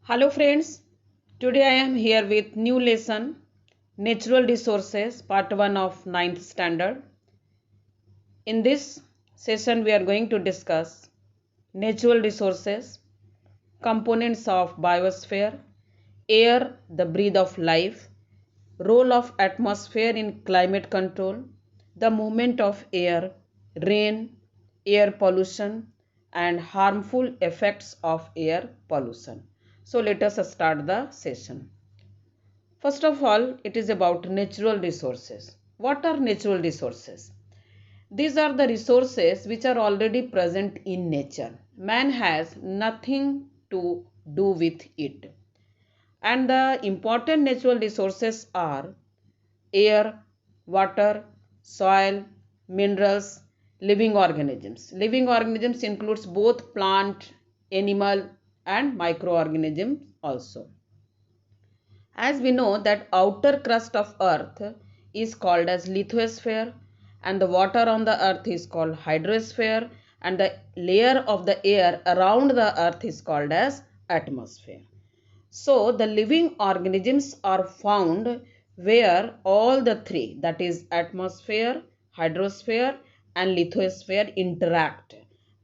Hello friends, today I am here with new lesson Natural Resources part 1 of ninth standard. In this session we are going to discuss natural resources, components of biosphere, air the breath of life, role of atmosphere in climate control, the movement of air, rain, air pollution and harmful effects of air pollution. So let us start the session. First of all, it is about natural resources. What are natural resources? These are the resources which are already present in nature. Man has nothing to do with it. And the important natural resources are air, water, soil, minerals, living organisms. Living organisms includes both plant, animal and microorganisms also. As we know that outer crust of earth is called as lithosphere and the water on the earth is called hydrosphere and the layer of the air around the earth is called as atmosphere. So the living organisms are found where all the three, that is atmosphere, hydrosphere and lithosphere interact,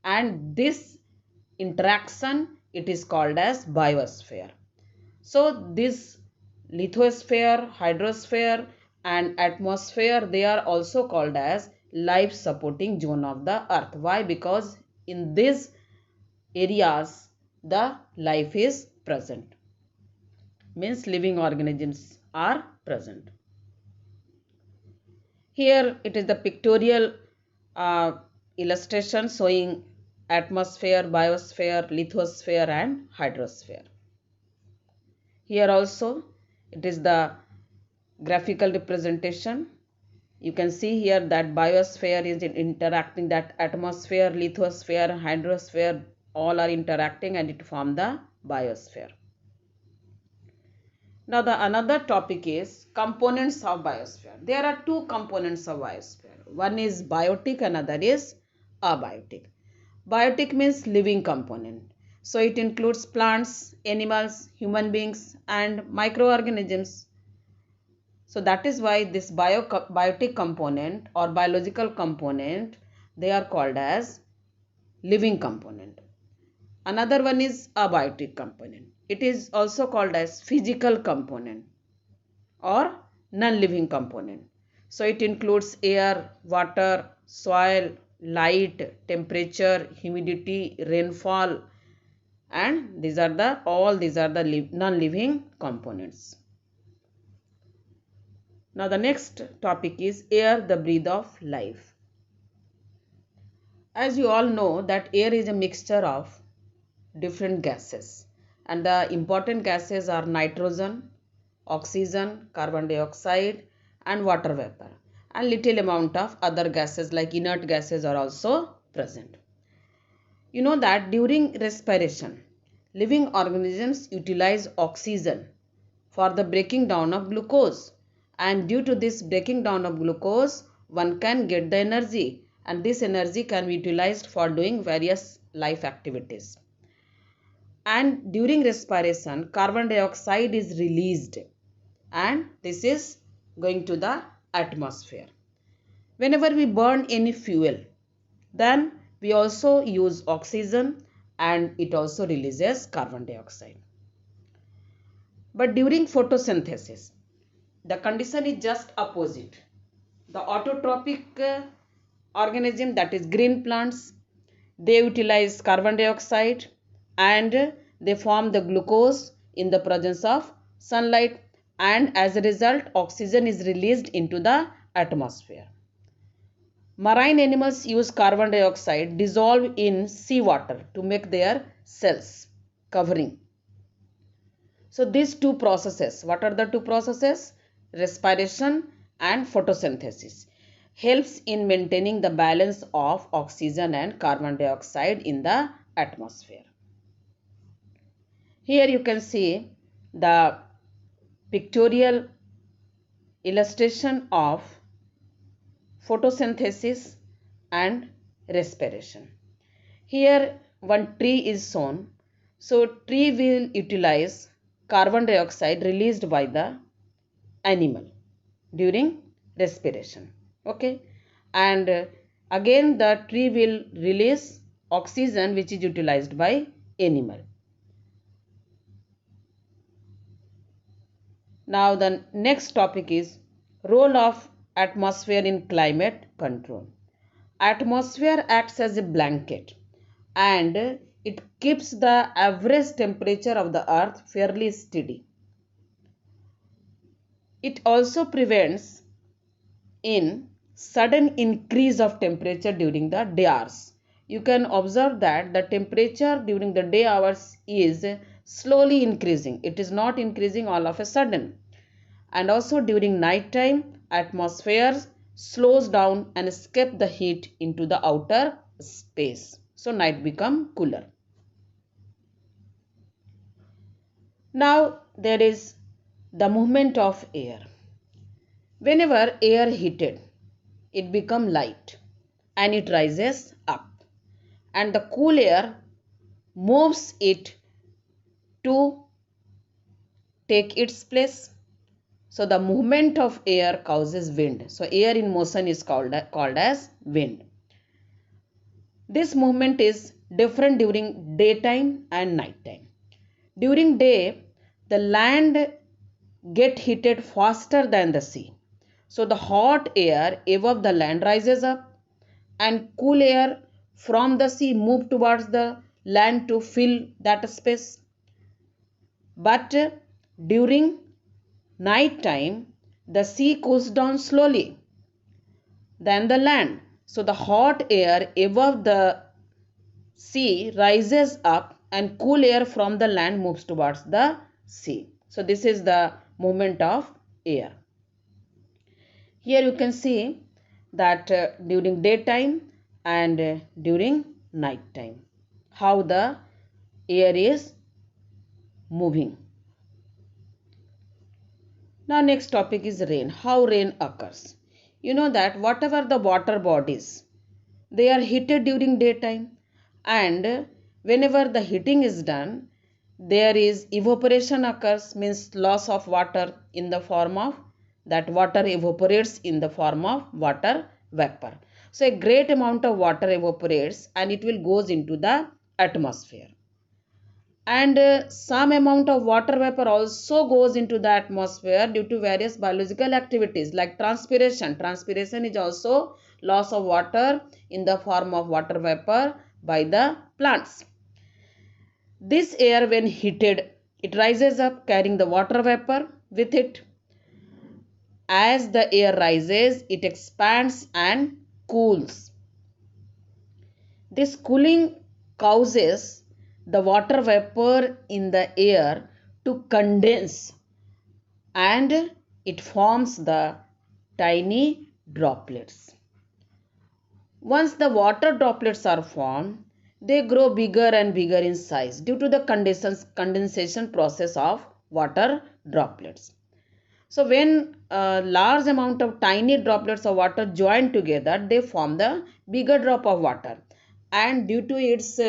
and this interaction it is called as biosphere. So this lithosphere, hydrosphere and atmosphere, they are also called as life supporting zone of the earth. Why? Because in these areas the life is present, means living organisms are present. Here it is the pictorial uh, illustration showing atmosphere, biosphere, lithosphere and hydrosphere. Here also it is the graphical representation. You can see here that biosphere is interacting, that atmosphere, lithosphere, hydrosphere all are interacting and it form the biosphere. Now the another topic is components of biosphere. There are two components of biosphere. One is biotic, another is abiotic. Biotic means living component. So it includes plants, animals, human beings and microorganisms. So that is why this biotic component or biological component, they are called as living component. Another one is abiotic component. It is also called as physical component or non-living component. So it includes air, water, soil, light, temperature, humidity, rainfall, and these are the non-living components. Now the next topic is air, the breath of life. As you all know that air is a mixture of different gases, and the important gases are nitrogen, oxygen, carbon dioxide and water vapor, and little amount of other gases like inert gases are also present. You know that during respiration, living organisms utilize oxygen for the breaking down of glucose, and due to this breaking down of glucose one can get the energy, and this energy can be utilized for doing various life activities. And during respiration carbon dioxide is released and this is going to the atmosphere. Whenever we burn any fuel, then we also use oxygen and it also releases carbon dioxide. But during photosynthesis, the condition is just opposite. The autotrophic organism, that is green plants, they utilize carbon dioxide and they form the glucose in the presence of sunlight, and as a result oxygen is released into the atmosphere. Marine animals use carbon dioxide dissolved in seawater to make their cells covering. So these two processes, what are the two processes? Respiration and photosynthesis helps in maintaining the balance of oxygen and carbon dioxide in the atmosphere. Here you can see the pictorial illustration of photosynthesis and respiration. Here one tree is shown. So tree will utilize carbon dioxide released by the animal during respiration. Okay, and again the tree will release oxygen which is utilized by animal. Now the next topic is role of atmosphere in climate control. Atmosphere acts as a blanket and it keeps the average temperature of the earth fairly steady. It also prevents in sudden increase of temperature during the day hours. You can observe that the temperature during the day hours is slowly increasing. It is not increasing all of a sudden. And also during night time, atmosphere slows down and escape the heat into the outer space. So night become cooler. Now there is the movement of air. Whenever air heated, it become light and it rises up, and the cool air moves it to take its place. So the movement of air causes wind. So air in motion is called as wind. This movement is different during daytime and nighttime. During day, the land get heated faster than the sea. So the hot air above the land rises up and cool air from the sea move towards the land to fill that space. But during night time, the sea cools down slowly than the land. So the hot air above the sea rises up and cool air from the land moves towards the sea. So this is the movement of air. Here you can see that during daytime and during night time, how the air is moving. Now next topic is rain. How rain occurs. You know that whatever the water bodies, they are heated during daytime, and whenever the heating is done, there is evaporation occurs, means loss of water in the form of that water evaporates in the form of water vapor. So a great amount of water evaporates and it will goes into the atmosphere. And some amount of water vapor also goes into the atmosphere due to various biological activities like transpiration. Transpiration is also loss of water in the form of water vapor by the plants. This air when heated, it rises up carrying the water vapor with it. As the air rises, it expands and cools. This cooling causes the water vapor in the air to condense and it forms the tiny droplets. Once the water droplets are formed, they grow bigger and bigger in size due to the condensation process of water droplets. So when a large amount of tiny droplets of water join together, they form the bigger drop of water, and due to its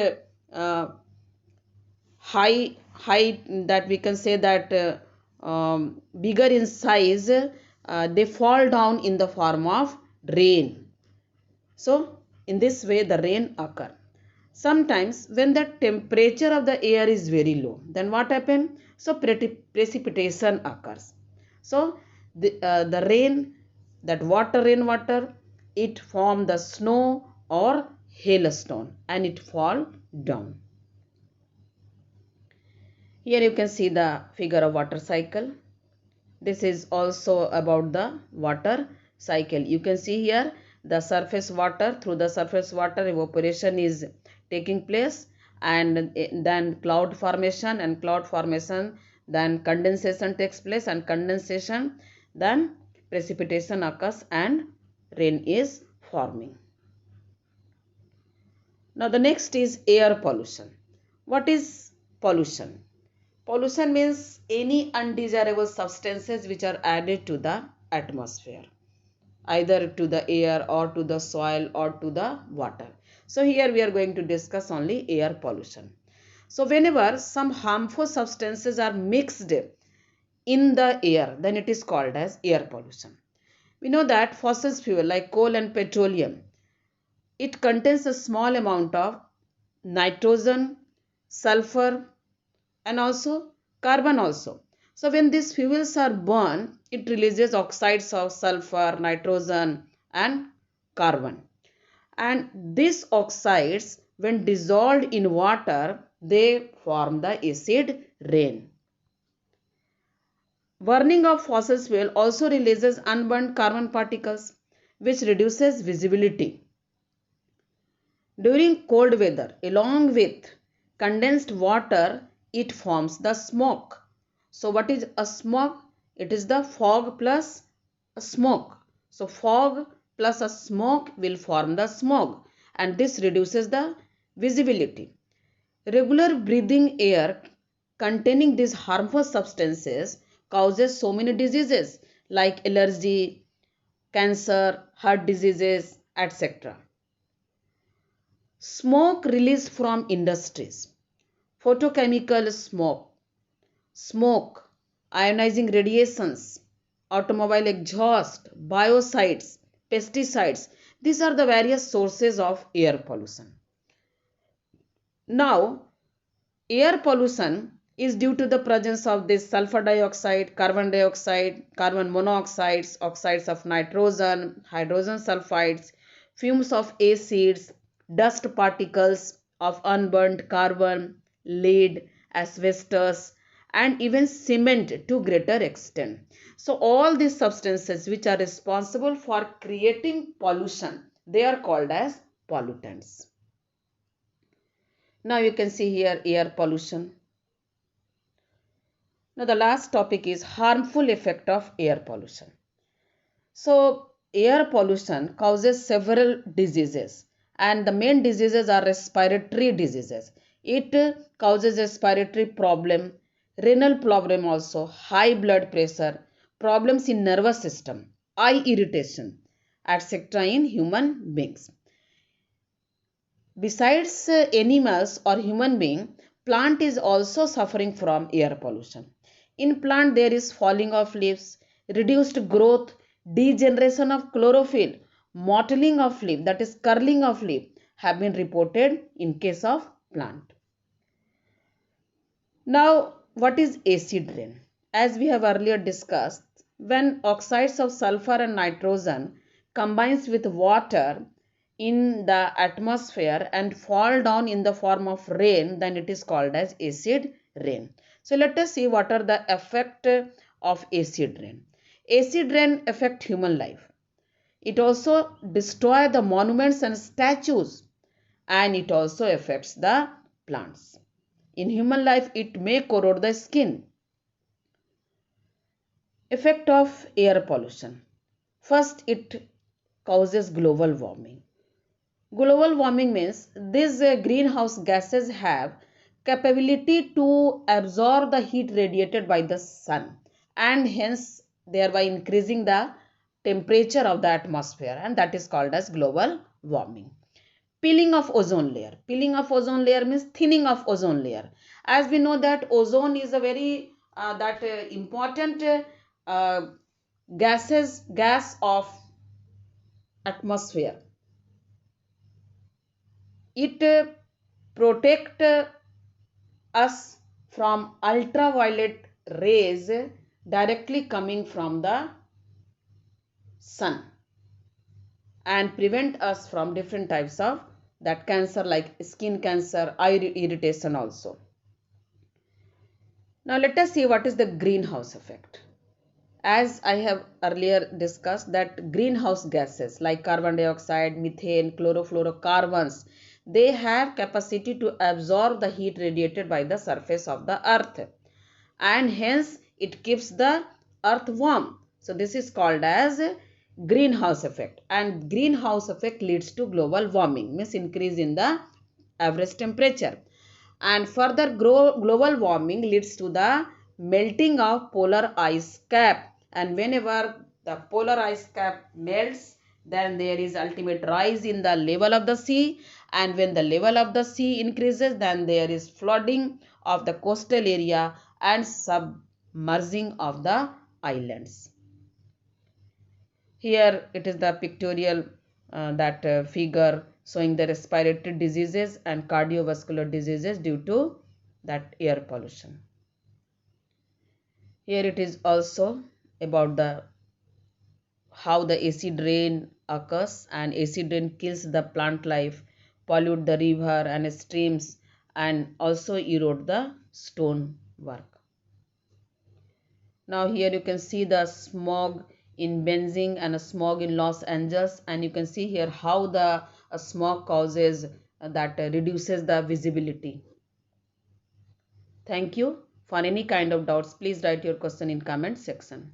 high that we can say that bigger in size, they fall down in the form of rain. So in this way the rain occur. Sometimes when the temperature of the air is very low, then what happens? So precipitation occurs. So the rain, that rainwater, it form the snow or hailstone and it fall down. Here you can see the figure of water cycle. This is also about the water cycle. You can see here the surface water, through the surface water evaporation is taking place, and then cloud formation, then condensation takes place, and condensation, then precipitation occurs and rain is forming. Now the next is air pollution. What is pollution? Pollution means any undesirable substances which are added to the atmosphere, either to the air or to the soil or to the water. So here we are going to discuss only air pollution. So whenever some harmful substances are mixed in the air, then it is called as air pollution. We know that fossil fuel like coal and petroleum, it contains a small amount of nitrogen, sulfur, and also carbon also. So when these fuels are burned, it releases oxides of sulfur, nitrogen, and carbon. And these oxides, when dissolved in water, they form the acid rain. Burning of fossil fuel also releases unburned carbon particles, which reduces visibility. During cold weather, along with condensed water, it forms the smoke. So what is a smoke? It is the fog plus a smoke. So fog plus a smoke will form the smoke, and this reduces the visibility. Regular breathing air containing these harmful substances causes so many diseases like allergy, cancer, heart diseases, etc. Smoke released from industries, photochemical smoke, ionizing radiations, automobile exhaust, biocides, pesticides. These are the various sources of air pollution. Now, air pollution is due to the presence of this sulfur dioxide, carbon dioxide, carbon monoxides, oxides of nitrogen, hydrogen sulfides, fumes of acids, dust particles of unburnt carbon, lead, asbestos, and even cement to greater extent. So all these substances which are responsible for creating pollution, they are called as pollutants. Now you can see here air pollution. Now the last topic is harmful effect of air pollution. So air pollution causes several diseases, and the main diseases are respiratory diseases. It causes respiratory problem, renal problem also, high blood pressure, problems in nervous system, eye irritation, etc. in human beings. Besides animals or human being, plant is also suffering from air pollution. In plant there is falling of leaves, reduced growth, degeneration of chlorophyll, mottling of leaf, that is curling of leaf, have been reported in case of plant. Now what is acid rain? As we have earlier discussed, when oxides of sulfur and nitrogen combines with water in the atmosphere and fall down in the form of rain, then it is called as acid rain. So let us see what are the effect of acid rain. Acid rain affect human life. It also destroy the monuments and statues, and it also affects the plants. In human life, it may corrode the skin. Effect of air pollution. First, it causes global warming. Global warming means these greenhouse gases have capability to absorb the heat radiated by the sun, and hence thereby increasing the temperature of the atmosphere, and that is called as global warming. Peeling of ozone layer. Peeling of ozone layer means thinning of ozone layer. As we know that ozone is a very important gas of atmosphere. It protect us from ultraviolet rays directly coming from the sun, and prevent us from different types of that cancer like skin cancer, eye irritation also. Now let us see what is the greenhouse effect. As I have earlier discussed that greenhouse gases like carbon dioxide, methane, chlorofluorocarbons, they have capacity to absorb the heat radiated by the surface of the earth, and hence it keeps the earth warm. So this is called as greenhouse effect, and greenhouse effect leads to global warming, means increase in the average temperature, and further global warming leads to the melting of polar ice cap, and whenever the polar ice cap melts, then there is ultimate rise in the level of the sea, and when the level of the sea increases, then there is flooding of the coastal area and submerging of the islands. Here it is the pictorial figure showing the respiratory diseases and cardiovascular diseases due to that air pollution. Here it is also about the how the acid rain occurs, and acid rain kills the plant life, pollute the river and streams, and also erode the stone work. Now here you can see the smog in Beijing and a smog in Los Angeles, and you can see here how the smog causes reduces the visibility. Thank you. For any kind of doubts, please write your question in comment section.